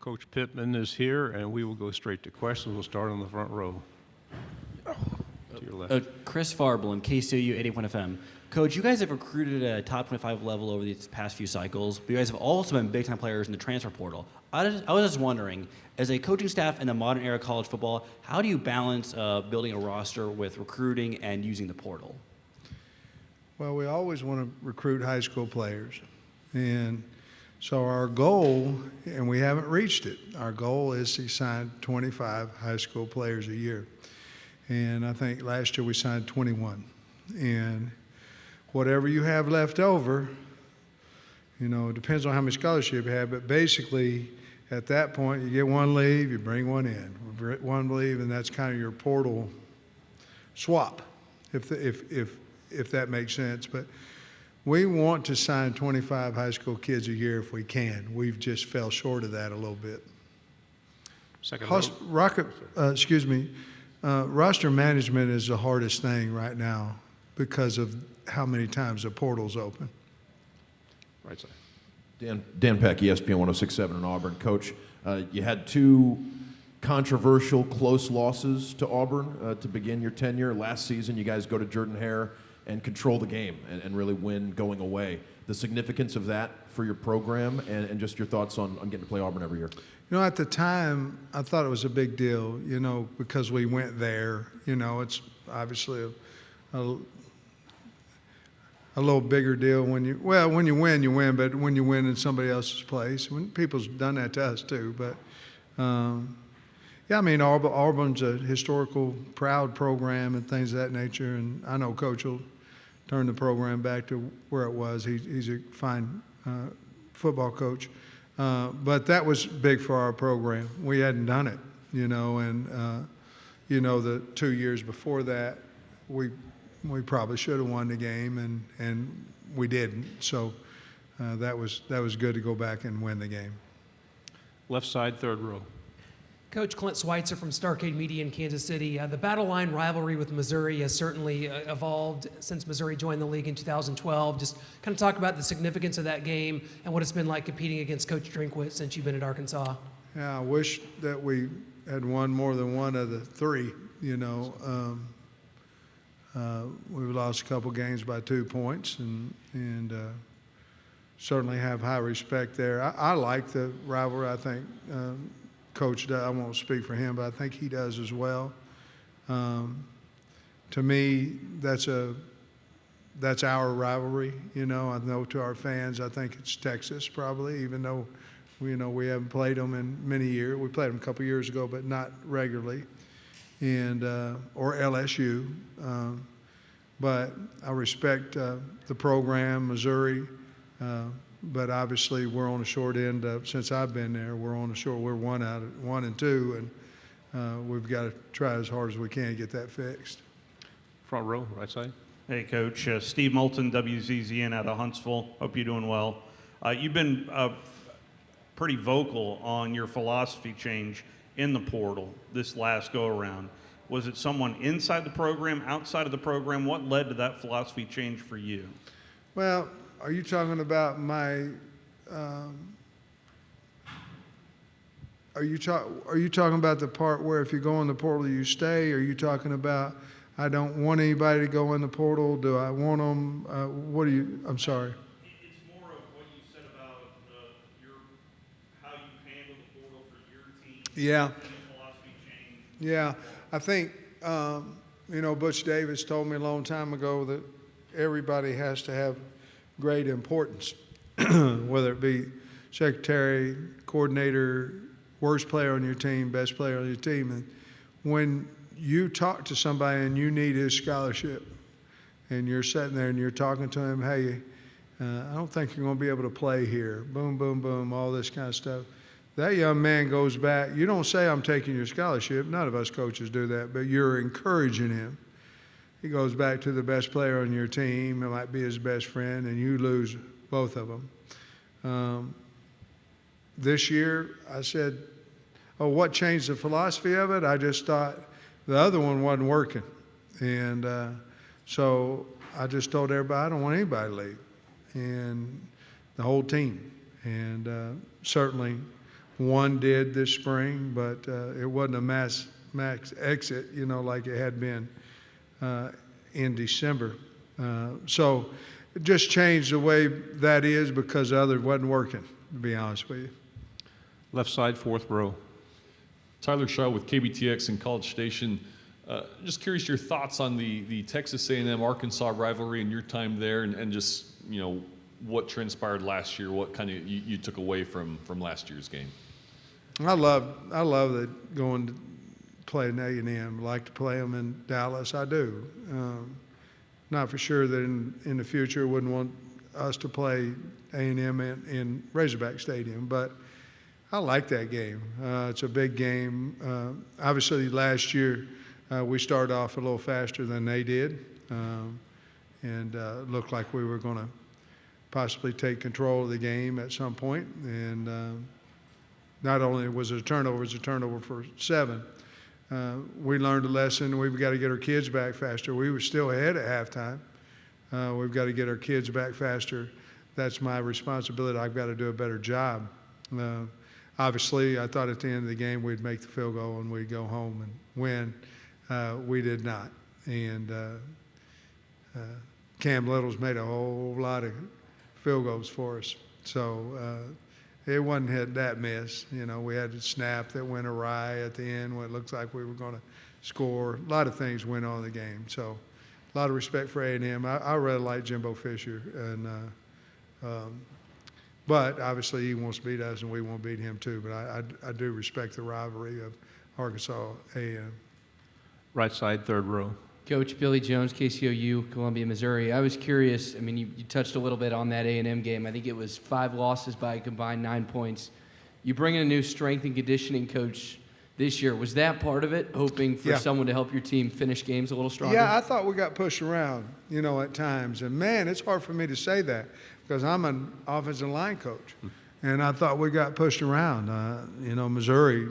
Coach Pittman is here, and we will go straight to questions. We'll start on the front row. To your left. Chris Farblum, KCOU 81 FM. Coach, you guys have recruited at a top 25 level over these past few cycles, but you guys have also been big-time players in the transfer portal. I was just wondering, as a coaching staff in the modern era of college football, how do you balance building a roster with recruiting and using the portal? Well, we always want to recruit high school players. And so our goal, and we haven't reached it, our goal is to sign 25 high school players a year. And I think last year we signed 21. And whatever you have left over, you know, it depends on how much scholarship you have, but basically at that point you get one leave, you bring one in. One leave, and that's kind of your portal swap, if that makes sense. But we want to sign 25 high school kids a year if we can. We've just fell short of that a little bit. Roster management is the hardest thing right now because of how many times the portal's open. Right side. Dan Peck, ESPN 106.7 in Auburn. Coach, you had two controversial close losses to Auburn to begin your tenure. Last season, you guys go to Jordan-Hare and control the game and really win going away. The significance of that for your program and just your thoughts on getting to play Auburn every year. You know, at the time, I thought it was a big deal, you know, because we went there. You know, it's obviously a little bigger deal when you win, but when you win in somebody else's place. When people's done that to us too. But, yeah, I mean, Auburn's a historical, proud program and things of that nature. And I know Coach will turn the program back to where it was. He's a fine football coach. But that was big for our program. We hadn't done it, you know, and, you know, the 2 years before that, we probably should have won the game, and we didn't. So that was good to go back and win the game. Left side, third row. Coach Clint Schweitzer from Starcade Media in Kansas City. The battle line rivalry with Missouri has certainly evolved since Missouri joined the league in 2012. Just kind of talk about the significance of that game and what it's been like competing against Coach Drinkwitz since you've been at Arkansas. Yeah, I wish that we had won more than one of the three, you know. We've lost a couple games by 2 points and certainly have high respect there. I like the rivalry. I think Coach does. I won't speak for him, but I think he does as well. To me, that's our rivalry. You know, I know to our fans, I think it's Texas probably, even though we haven't played them in many years. We played them a couple years ago, but not regularly. And or LSU, but I respect the program, Missouri, but obviously we're on the short end. Since I've been there, we're on the short. We're 1 and 2, and we've got to try as hard as we can to get that fixed. Front row, right side. Hey, Coach. Steve Moulton, WZZN out of Huntsville. Hope you're doing well. You've been pretty vocal on your philosophy change in the portal this last go-around. Was it someone inside the program, outside of the program? What led to that philosophy change for you? Well, are you talking about my? Are you talking about the part where if you go in the portal you stay? Are you talking about I don't want anybody to go in the portal? Do I want them? What do you? I'm sorry. It's more of what you said about how you handle the portal for your team. Yeah. And the philosophy change. Yeah, I think you know, Butch Davis told me a long time ago that everybody has to have great importance, whether it be secretary, coordinator, worst player on your team, best player on your team. And when you talk to somebody and you need his scholarship and you're sitting there and you're talking to him, hey, I don't think you're going to be able to play here, boom, boom, boom, all this kind of stuff. That young man goes back. You don't say, I'm taking your scholarship. None of us coaches do that, but you're encouraging him. He goes back to the best player on your team. It might be his best friend, and you lose both of them. This year, I said, oh, what changed the philosophy of it? I just thought the other one wasn't working. And so I just told everybody, I don't want anybody to leave, and the whole team. And certainly One did this spring, but it wasn't a max exit, like it had been in December. So it just changed the way that is because the other wasn't working, to be honest with you. Left side, fourth row. Tyler Shaw with KBTX in College Station. Just curious your thoughts on the Texas A&M Arkansas rivalry and your time there, and just what transpired last year. What kind of you took away from last year's game? I love that going to play in A&M. Like to play them in Dallas. I do. Not for sure that in the future wouldn't want us to play A&M in Razorback Stadium, but I like that game. It's a big game. Obviously, last year we started off a little faster than they did, and looked like we were going to possibly take control of the game at some point. And not only was it a turnover, it was a turnover for 7. We learned a lesson. We've got to get our kids back faster. We were still ahead at halftime. We've got to get our kids back faster. That's my responsibility. I've got to do a better job. Obviously, I thought at the end of the game we'd make the field goal and we'd go home and win. We did not. And Cam Little's made a whole lot of field goals for us. So it wasn't that mess. We had a snap that went awry at the end when it looked like we were going to score. A lot of things went on in the game. So a lot of respect for A&M. I really like Jimbo Fisher. But obviously he wants to beat us and we won't beat him too. But I do respect the rivalry of Arkansas A&M. Right side, third row. Coach Billy Jones, KCOU, Columbia, Missouri. I was curious, you touched a little bit on that A&M game. I think it was 5 losses by a combined 9 points. You bring in a new strength and conditioning coach this year. Was that part of it, hoping for someone to help your team finish games a little stronger? Yeah, I thought we got pushed around, at times. And, man, it's hard for me to say that because I'm an offensive line coach. And I thought we got pushed around. Missouri,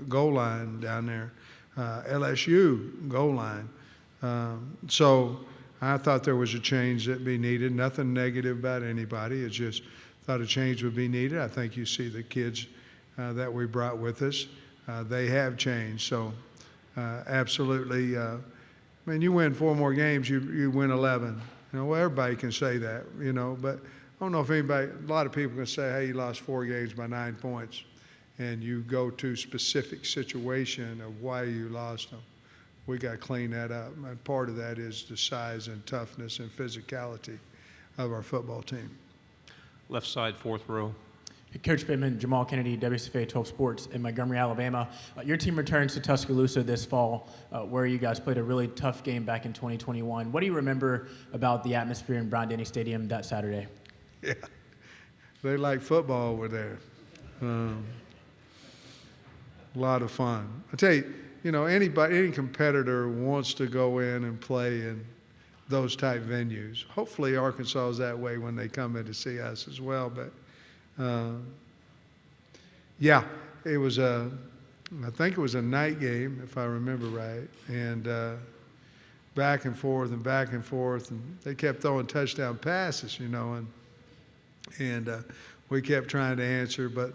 goal line down there. LSU, goal line. So I thought there was a change that be needed. Nothing negative about anybody. It's just thought a change would be needed. I think you see the kids that we brought with us. They have changed. So absolutely. You win 4 more games, you win 11. Well, everybody can say that, but I don't know if a lot of people can say, hey, you lost 4 games by 9 points. And you go to specific situation of why you lost them. We got to clean that up. And part of that is the size and toughness and physicality of our football team. Left side, fourth row. Coach Pittman, Jamal Kennedy, WSFA 12 Sports in Montgomery, Alabama. Your team returns to Tuscaloosa this fall, where you guys played a really tough game back in 2021. What do you remember about the atmosphere in Bryant-Denny Stadium that Saturday? Yeah, they like football over there. A lot of fun. I tell you, any competitor wants to go in and play in those type venues. Hopefully Arkansas is that way when they come in to see us as well. But it was I think it was a night game, if I remember right. And back and forth and back and forth. And they kept throwing touchdown passes, and we kept trying to answer, but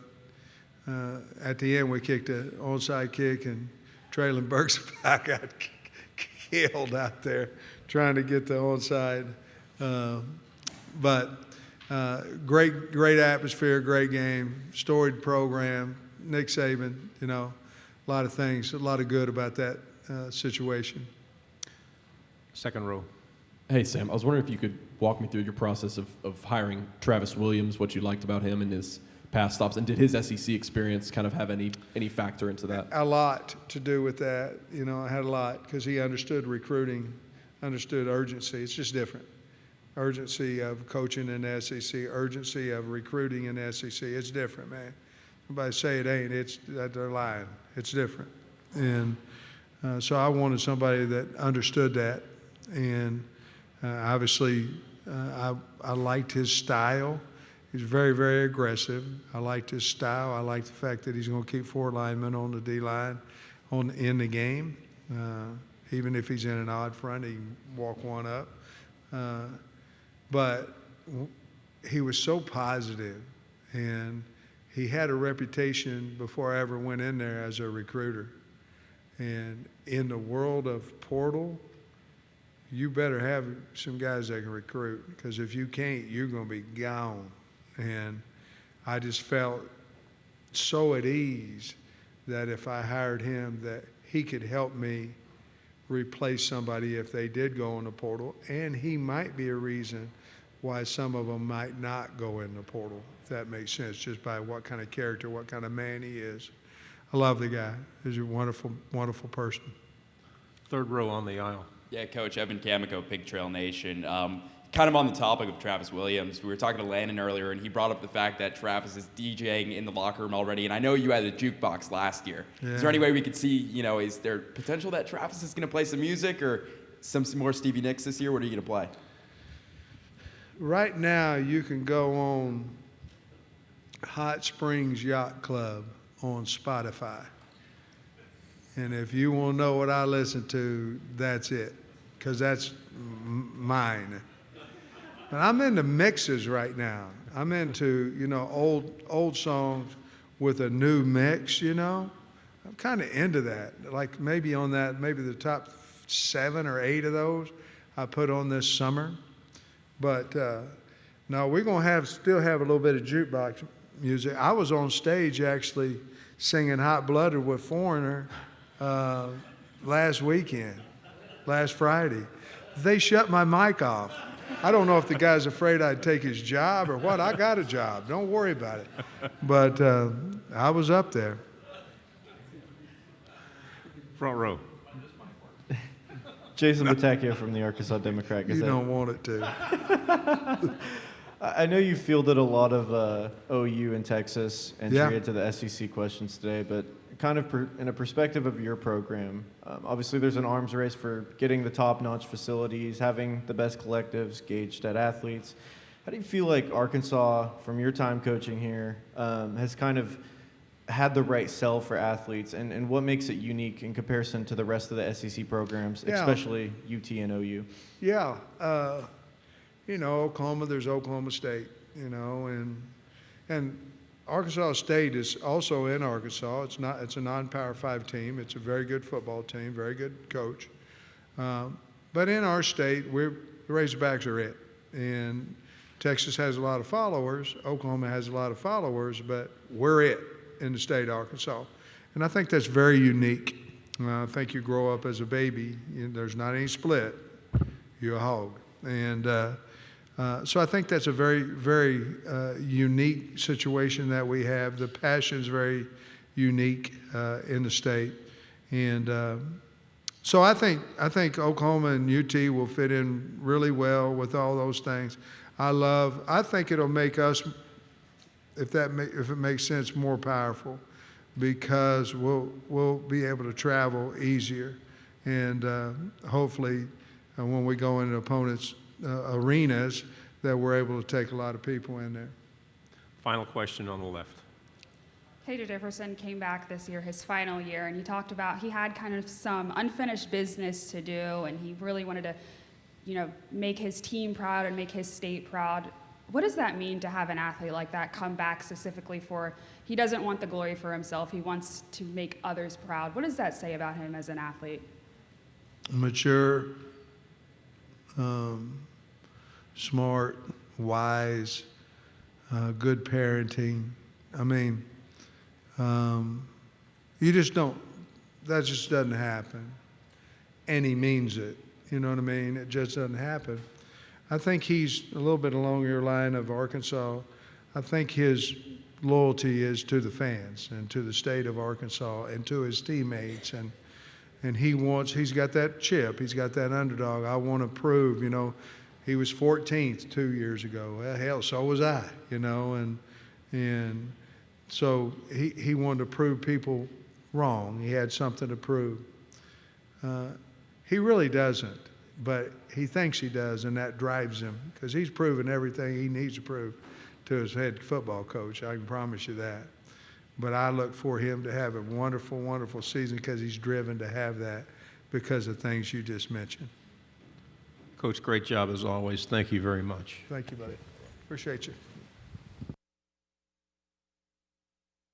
at the end, we kicked an onside kick, and Traylon Burks got killed out there trying to get the onside. But great atmosphere, great game, storied program. Nick Saban, a lot of things, a lot of good about that situation. Second row. Hey, Sam, I was wondering if you could walk me through your process of hiring Travis Williams, what you liked about him and his past stops, and did his SEC experience kind of have any factor into that? A lot to do with that. I had a lot because he understood recruiting, understood urgency. It's just different. Urgency of coaching in the SEC, urgency of recruiting in the SEC. It's different, man. Everybody say it ain't. It's that they're lying. It's different. And so I wanted somebody that understood that. And obviously, I liked his style. He's very, very aggressive. I liked his style. I liked the fact that he's going to keep 4 linemen on the D-line in the game. Even if he's in an odd front, he can walk one up. But he was so positive, and he had a reputation before I ever went in there as a recruiter. And in the world of portal, you better have some guys that can recruit, because if you can't, you're going to be gone. And I just felt so at ease that if I hired him, that he could help me replace somebody if they did go in the portal, and he might be a reason why some of them might not go in the portal, if that makes sense, just by what kind of character, what kind of man he is. I love the guy. He's a wonderful, wonderful person. Third row on the aisle. Yeah, Coach, Evan Camico, Pig Trail Nation. Kind of on the topic of Travis Williams, we were talking to Landon earlier, and he brought up the fact that Travis is DJing in the locker room already, and I know you had a jukebox last year. Yeah. Is there any way we could see, is there potential that Travis is going to play some music or some more Stevie Nicks this year? What are you going to play? Right now, you can go on Hot Springs Yacht Club on Spotify. And if you want to know what I listen to, that's it, because that's mine. But I'm into mixes right now. I'm into, old songs with a new mix, I'm kind of into that. Like maybe the top 7 or 8 of those I put on this summer. But no, we're going to still have a little bit of jukebox music. I was on stage actually singing Hot Blooded with Foreigner last Friday. They shut my mic off. I don't know if the guy's afraid I'd take his job or what. I got a job. Don't worry about it. But I was up there. Front row. Jason Batacchio from the Arkansas Democrat Gazette. You don't want it to. I know you fielded a lot of OU in Texas entry into the SEC questions today, but kind of in a perspective of your program, obviously there's an arms race for getting the top-notch facilities, having the best collectives gauged at athletes. How do you feel like Arkansas, from your time coaching here, has kind of had the right sell for athletes, and what makes it unique in comparison to the rest of the SEC programs, especially UT and OU? Yeah. Oklahoma, there's Oklahoma State, and Arkansas State is also in Arkansas. It's a non-Power 5 team. It's a very good football team, very good coach. But in our state, the Razorbacks are it. And Texas has a lot of followers. Oklahoma has a lot of followers, but we're it in the state of Arkansas. And I think that's very unique. I think you grow up as a baby. There's not any split. You're a hog. And so I think that's a very, very unique situation that we have. The passion is very unique in the state. And so I think Oklahoma and UT will fit in really well with all those things. I think it'll make us, if it makes sense, more powerful, because we'll be able to travel easier. And hopefully when we go into opponents' arenas, that we're able to take a lot of people in there. Final question on the left. Peter Jefferson came back this year, his final year, and he talked about he had kind of some unfinished business to do, and he really wanted to, make his team proud and make his state proud. What does that mean to have an athlete like that come back specifically he doesn't want the glory for himself, he wants to make others proud? What does that say about him as an athlete? Mature, smart, wise, good parenting. I mean, you just don't, that just doesn't happen. And he means it. You know what I mean? It just doesn't happen. I think he's a little bit along your line of Arkansas. I think his loyalty is to the fans and to the state of Arkansas and to his teammates. And he's got that chip. He's got that underdog. I want to prove, he was 14th 2 years ago. Well, hell, so was I, and so he wanted to prove people wrong. He had something to prove. He really doesn't, but he thinks he does, and that drives him, because he's proven everything he needs to prove to his head football coach. I can promise you that. But I look for him to have a wonderful, wonderful season, because he's driven to have that because of things you just mentioned. Coach, great job as always. Thank you very much. Thank you, buddy. Appreciate you.